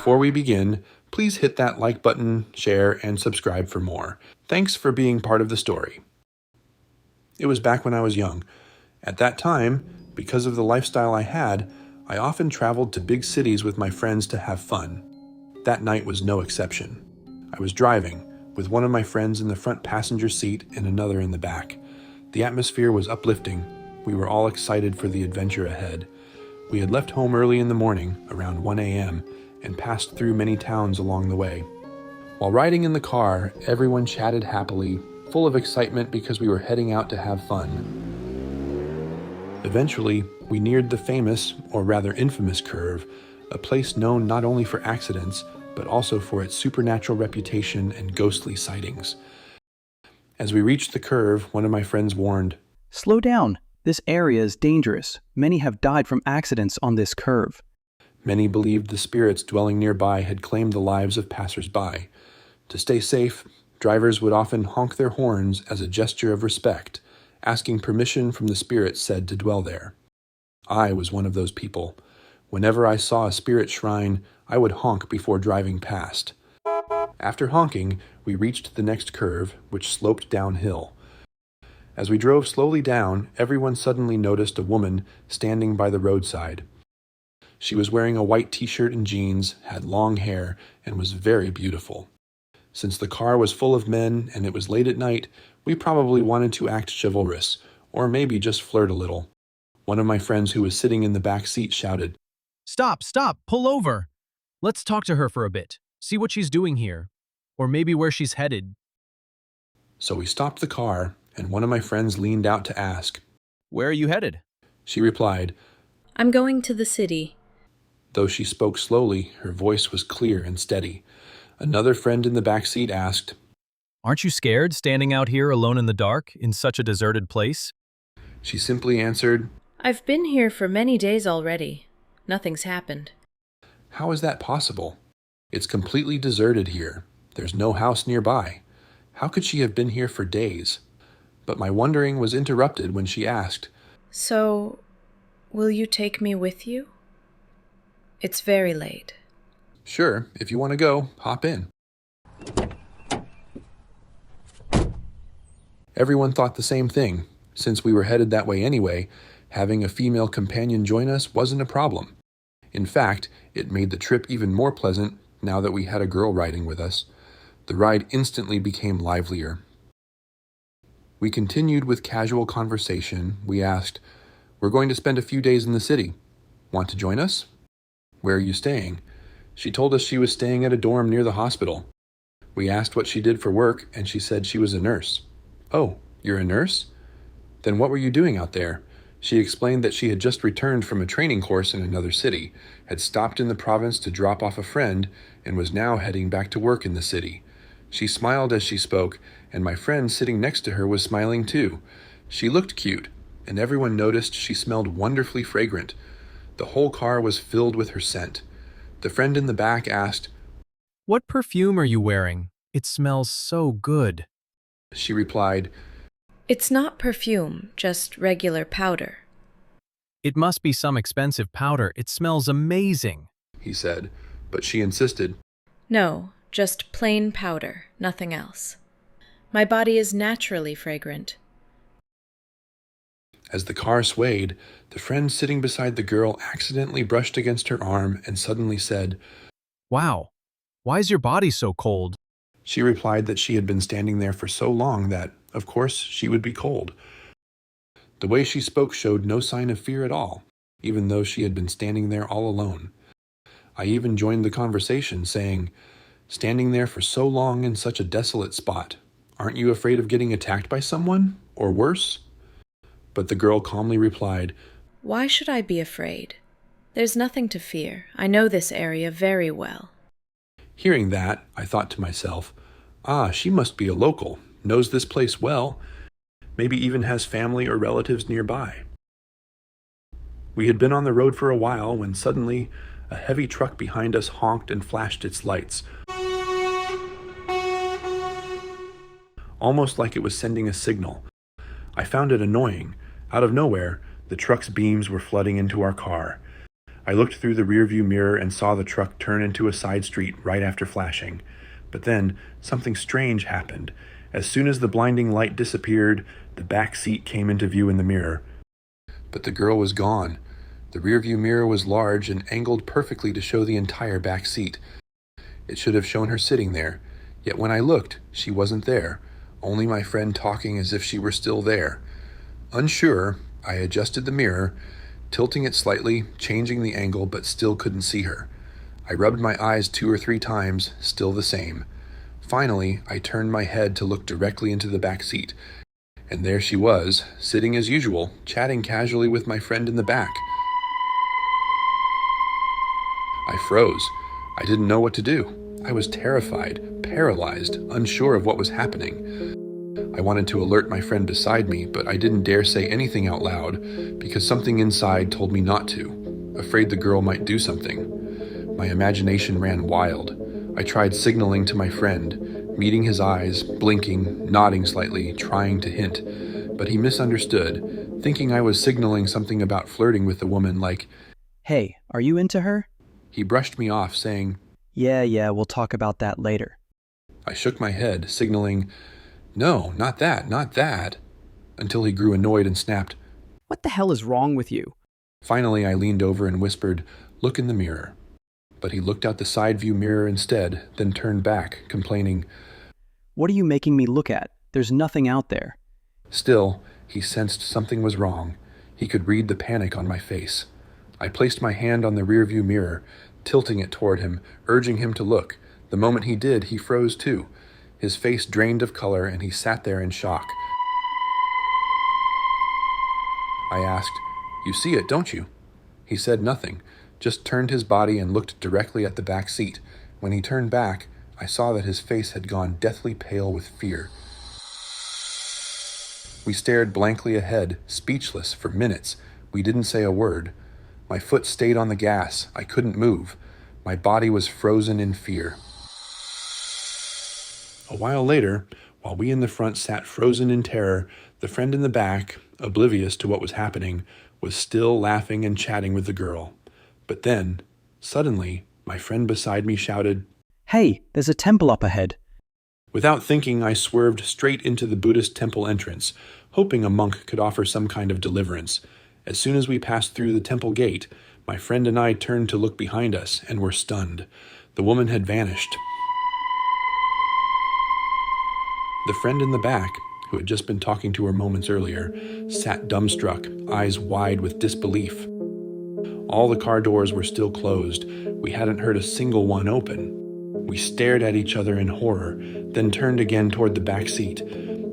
Before we begin, please hit that like button, share, and subscribe for more. Thanks for being part of the story. It was back when I was young. At that time, because of the lifestyle I had, I often traveled to big cities with my friends to have fun. That night was no exception. I was driving, with one of my friends in the front passenger seat and another in the back. The atmosphere was uplifting. We were all excited for the adventure ahead. We had left home early in the morning, around 1 a.m., and passed through many towns along the way. While riding in the car, everyone chatted happily, full of excitement because we were heading out to have fun. Eventually, we neared the famous, or rather infamous curve, a place known not only for accidents, but also for its supernatural reputation and ghostly sightings. As we reached the curve, one of my friends warned, "Slow down. This area is dangerous. Many have died from accidents on this curve." Many believed the spirits dwelling nearby had claimed the lives of passers-by. To stay safe, drivers would often honk their horns as a gesture of respect, asking permission from the spirits said to dwell there. I was one of those people. Whenever I saw a spirit shrine, I would honk before driving past. After honking, we reached the next curve, which sloped downhill. As we drove slowly down, everyone suddenly noticed a woman standing by the roadside. She was wearing a white t-shirt and jeans, had long hair, and was very beautiful. Since the car was full of men and it was late at night, we probably wanted to act chivalrous, or maybe just flirt a little. One of my friends who was sitting in the back seat shouted, Stop, pull over. Let's talk to her for a bit, see what she's doing here, or maybe where she's headed." So we stopped the car, and one of my friends leaned out to ask. "Where are you headed?" She replied, "I'm going to the city." Though she spoke slowly, her voice was clear and steady. Another friend in the back seat asked, "Aren't you scared standing out here alone in the dark in such a deserted place?" She simply answered, "I've been here for many days already. Nothing's happened." How is that possible? It's completely deserted here. There's no house nearby. How could she have been here for days? But my wondering was interrupted when she asked, "So, will you take me with you? It's very late." Sure, if you want to go, hop in. Everyone thought the same thing. Since we were headed that way anyway, having a female companion join us wasn't a problem. In fact, it made the trip even more pleasant now that we had a girl riding with us. The ride instantly became livelier. We continued with casual conversation. We asked, "We're going to spend a few days in the city. Want to join us? Where are you staying?" She told us she was staying at a dorm near the hospital. We asked what she did for work, and she said she was a nurse. "Oh, you're a nurse? Then what were you doing out there?" She explained that she had just returned from a training course in another city, had stopped in the province to drop off a friend, and was now heading back to work in the city. She smiled as she spoke, and my friend sitting next to her was smiling too. She looked cute, and everyone noticed she smelled wonderfully fragrant. The whole car was filled with her scent. The friend in the back asked, "What perfume are you wearing? It smells so good." She replied, "It's not perfume, just regular powder." "It must be some expensive powder. It smells amazing." he said, but she insisted, "No, just plain powder, nothing else. My body is naturally fragrant." As the car swayed, the friend sitting beside the girl accidentally brushed against her arm and suddenly said, "Wow, why is your body so cold?" She replied that she had been standing there for so long that, of course, she would be cold. The way she spoke showed no sign of fear at all, even though she had been standing there all alone. I even joined the conversation, saying, "Standing there for so long in such a desolate spot, aren't you afraid of getting attacked by someone, or worse?" But the girl calmly replied, "Why should I be afraid? There's nothing to fear. I know this area very well." Hearing that, I thought to myself, she must be a local, knows this place well, maybe even has family or relatives nearby. We had been on the road for a while when suddenly a heavy truck behind us honked and flashed its lights, almost like it was sending a signal. I found it annoying. Out of nowhere, the truck's beams were flooding into our car. I looked through the rearview mirror and saw the truck turn into a side street right after flashing. But then, something strange happened. As soon as the blinding light disappeared, the back seat came into view in the mirror. But the girl was gone. The rearview mirror was large and angled perfectly to show the entire back seat. It should have shown her sitting there, yet when I looked, she wasn't there, only my friend talking as if she were still there. Unsure, I adjusted the mirror, tilting it slightly, changing the angle, but still couldn't see her. I rubbed my eyes 2 or 3 times, still the same. Finally, I turned my head to look directly into the back seat, and there she was, sitting as usual, chatting casually with my friend in the back. I froze. I didn't know what to do. I was terrified, paralyzed, unsure of what was happening. I wanted to alert my friend beside me, but I didn't dare say anything out loud because something inside told me not to, afraid the girl might do something. My imagination ran wild. I tried signaling to my friend, meeting his eyes, blinking, nodding slightly, trying to hint, but he misunderstood, thinking I was signaling something about flirting with the woman like, Hey, are you into her? He brushed me off, saying, Yeah, we'll talk about that later. I shook my head, signaling, No, not that, until he grew annoyed and snapped. What the hell is wrong with you? Finally, I leaned over and whispered, Look in the mirror. But he looked out the side view mirror instead, then turned back, complaining. What are you making me look at? There's nothing out there. Still, he sensed something was wrong. He could read the panic on my face. I placed my hand on the rearview mirror, tilting it toward him, urging him to look. The moment he did, he froze too. His face drained of color, and he sat there in shock. I asked, You see it, don't you? He said nothing, just turned his body and looked directly at the back seat. When he turned back, I saw that his face had gone deathly pale with fear. We stared blankly ahead, speechless, for minutes. We didn't say a word. My foot stayed on the gas. I couldn't move. My body was frozen in fear. A while later, while we in the front sat frozen in terror, the friend in the back, oblivious to what was happening, was still laughing and chatting with the girl. But then, suddenly, my friend beside me shouted, Hey, there's a temple up ahead. Without thinking, I swerved straight into the Buddhist temple entrance, hoping a monk could offer some kind of deliverance. As soon as we passed through the temple gate, my friend and I turned to look behind us and were stunned. The woman had vanished. The friend in the back, who had just been talking to her moments earlier, sat dumbstruck, eyes wide with disbelief. All the car doors were still closed. We hadn't heard a single one open. We stared at each other in horror, then turned again toward the back seat.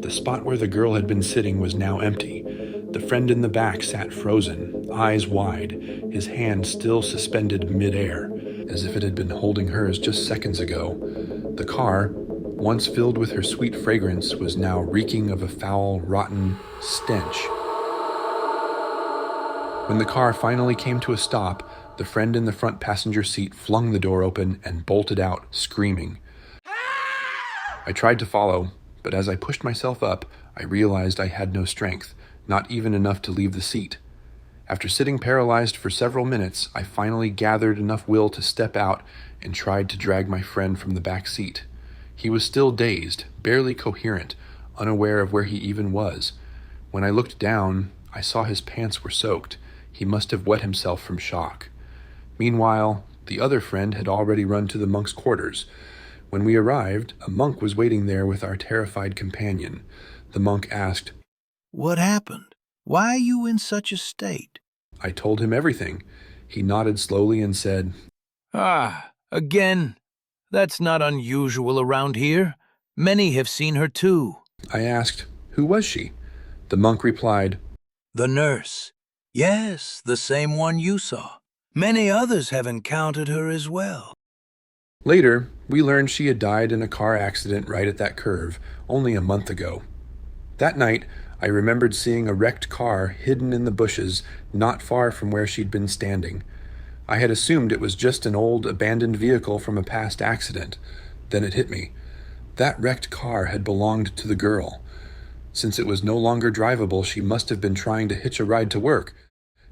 The spot where the girl had been sitting was now empty. The friend in the back sat frozen, eyes wide, his hand still suspended midair, as if it had been holding hers just seconds ago. The car, once filled with her sweet fragrance, was now reeking of a foul, rotten stench. When the car finally came to a stop, the friend in the front passenger seat flung the door open and bolted out, screaming. I tried to follow, but as I pushed myself up, I realized I had no strength, not even enough to leave the seat. After sitting paralyzed for several minutes, I finally gathered enough will to step out and tried to drag my friend from the back seat. He was still dazed, barely coherent, unaware of where he even was. When I looked down, I saw his pants were soaked. He must have wet himself from shock. Meanwhile, the other friend had already run to the monk's quarters. When we arrived, a monk was waiting there with our terrified companion. The monk asked, What happened? Why are you in such a state? I told him everything. He nodded slowly and said, Again? That's not unusual around here. Many have seen her too. I asked, Who was she? The monk replied, The nurse. Yes, the same one you saw. Many others have encountered her as well. Later, we learned she had died in a car accident right at that curve, only a month ago. That night, I remembered seeing a wrecked car hidden in the bushes not far from where she'd been standing. I had assumed it was just an old, abandoned vehicle from a past accident. Then it hit me. That wrecked car had belonged to the girl. Since it was no longer drivable, she must have been trying to hitch a ride to work,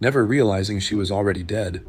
never realizing she was already dead.